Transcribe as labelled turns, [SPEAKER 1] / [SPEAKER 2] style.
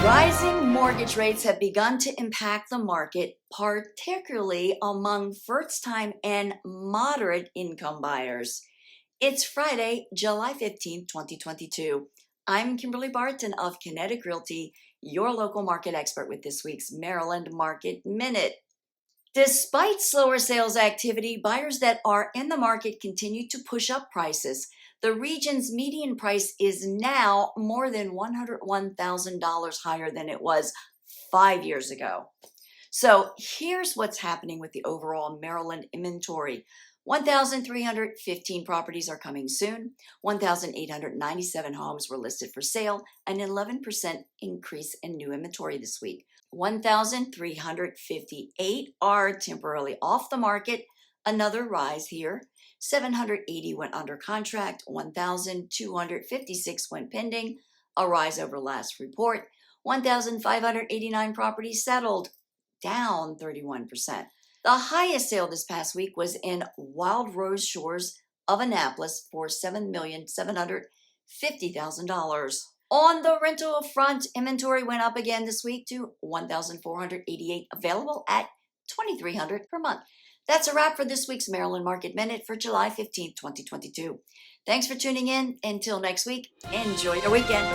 [SPEAKER 1] Rising mortgage rates have begun to impact the market, particularly among first-time and moderate income buyers. It's Friday, July 15th, 2022. I'm Kimberly Barton of Kinetic Realty, your local market expert with this week's Maryland Market Minute. Despite slower sales activity, buyers that are in the market continue to push up prices. The region's median price is now more than $101,000 higher than it was 5 years ago. So here's what's happening with the overall Maryland inventory. 1,315 properties are coming soon. 1,897 homes were listed for sale, an 11% increase in new inventory this week. 1,358 are temporarily off the market, another rise here. 780 went under contract, 1,256 went pending, a rise over last report. 1,589 properties settled, down 31%. The highest sale this past week was in Wild Rose Shores of Annapolis for $7,750,000. On the rental front, inventory went up again this week to 1,488, available at $2,300 per month. That's a wrap for this week's Maryland Market Minute for July 15th, 2022. Thanks for tuning in. Until next week, enjoy your weekend.